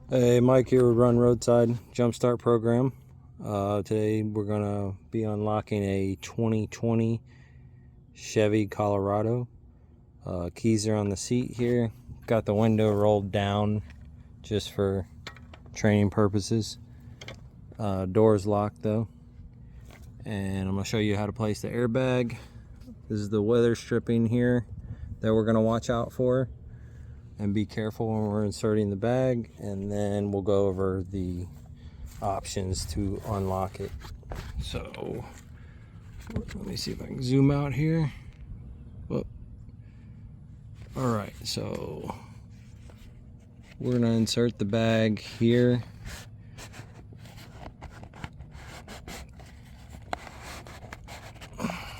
Hey, Mike here with Run Roadside Jumpstart Program. Today we're going to be unlocking a 2020 Chevy Colorado. Keys are on the seat here. Got the window rolled down just for training purposes. Door's locked though. And I'm going to show you how to place the airbag. This is the weather stripping here that we're going to watch out for. And be careful when we're inserting the bag, and then we'll go over the options to unlock it. So let me see if I can zoom out here. Oh. All right, so we're gonna insert the bag here.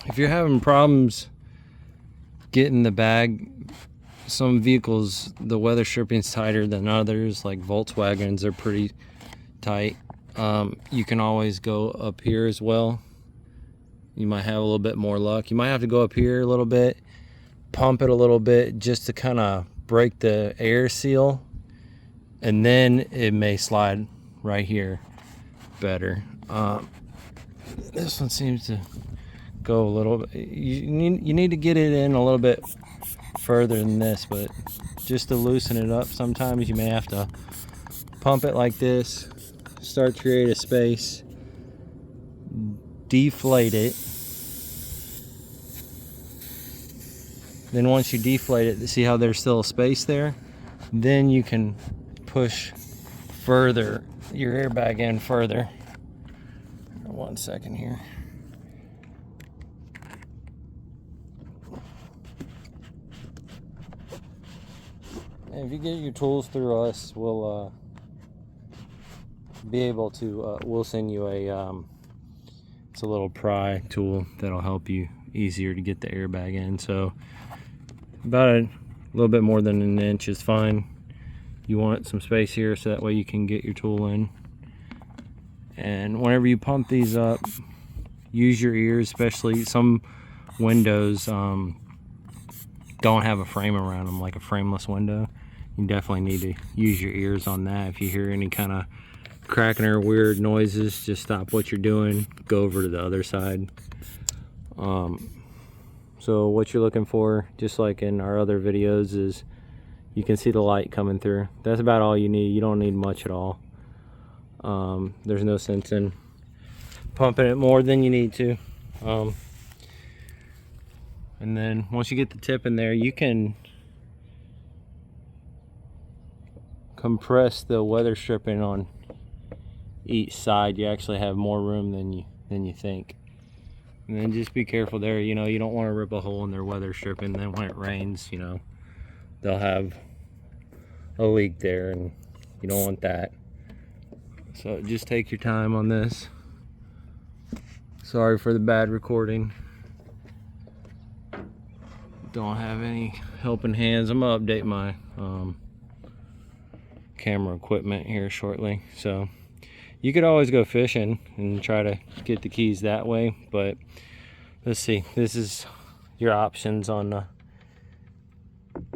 If you're having problems getting the bag, some vehicles, the weather stripping is tighter than others, like Volkswagens are pretty tight. You can always go up here as well. You might have a little bit more luck. You might have to go up here a little bit, pump it a little bit just to kind of break the air seal, and then it may slide right here better. This one seems to go a little bit. You need to get it in a little bit further than this, but just to loosen it up, sometimes you may have to pump it like this, start to create a space, deflate it, then once you deflate it, see how there's still a space there, then you can push further your airbag in further. 1 second here. And if you get your tools through us, we'll be able to, we'll send you a, it's a little pry tool that'll help you easier to get the airbag in. So about a little bit more than an inch is fine. You want some space here so that way you can get your tool in. And whenever you pump these up, use your ears, especially some windows don't have a frame around them, like a frameless window. You definitely need to use your ears on that. If you hear any kind of cracking or weird noises, just stop what you're doing, go over to the other side. So what you're looking for, just like in our other videos, is you can see the light coming through. That's about all you need. You don't need much at all. There's no sense in pumping it more than you need to. And then once you get the tip in there, you can compress the weather stripping on each side. You actually have more room than you think. And then just be careful there. You know, you don't want to rip a hole in their weather stripping. Then when it rains, you know, they'll have a leak there, and you don't want that. So just take your time on this. Sorry for the bad recording. Don't have any helping hands. I'm gonna update my camera equipment here shortly. So you could always go fishing and try to get the keys that way, but let's see. This is your options on the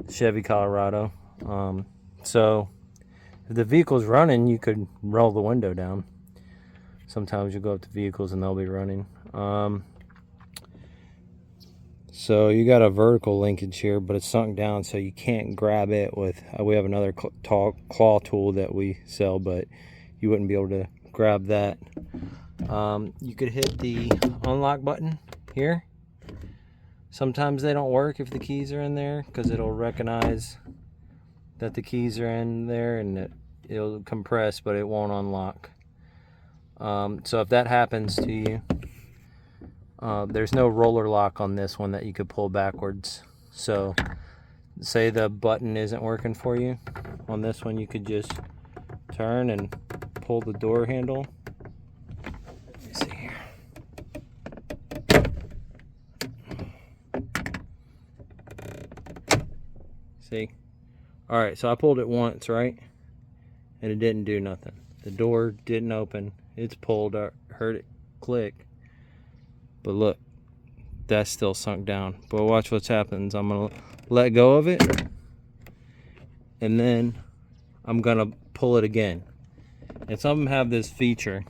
Chevy Colorado. So if the vehicle's running, you could roll the window down. Sometimes you go up to vehicles and they'll be running. So you got a vertical linkage here, but it's sunk down, so you can't grab it with, we have another claw tool that we sell, but you wouldn't be able to grab that. You could hit the unlock button here. Sometimes they don't work if the keys are in there, because it'll recognize that the keys are in there, and it'll compress, but it won't unlock. So if that happens to you, there's no roller lock on this one that you could pull backwards. So say the button isn't working for you on this one, you could just turn and pull the door handle. Let me see here. See? Alright, so I pulled it once, right? And it didn't do nothing. The door didn't open. It's pulled. I heard it click. But look, that's still sunk down. But watch what happens. I'm gonna let go of it, and then I'm gonna pull it again. And some of them have this feature.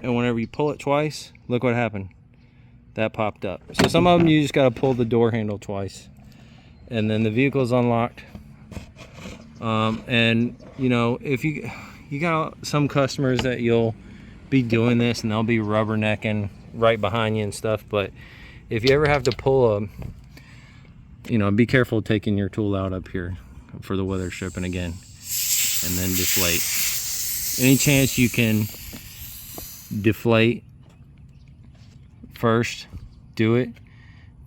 And whenever you pull it twice, look what happened. That popped up. So some of them you just got to pull the door handle twice. And then the vehicle's unlocked. And you know, if you got some customers that you'll be doing this and they'll be rubbernecking right behind you and stuff, but if you ever have to pull a, you know, be careful taking your tool out up here for the weather stripping again, and then deflate. Any chance you can deflate first, do it.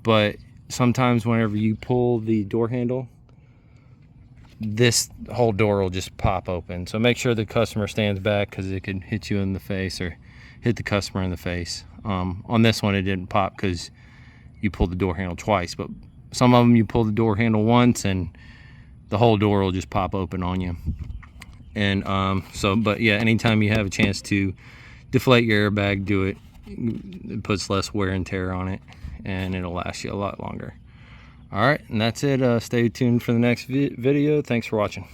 But sometimes whenever you pull the door handle, this whole door will just pop open. So make sure the customer stands back, because it could hit you in the face or hit the customer in the face. On this one it didn't pop because you pulled the door handle twice, but some of them you pull the door handle once and the whole door will just pop open on you. And but yeah, anytime you have a chance to deflate your airbag, do it. It puts less wear and tear on it, and it'll last you a lot longer. All right, and that's it. Stay tuned for the next video. Thanks for watching.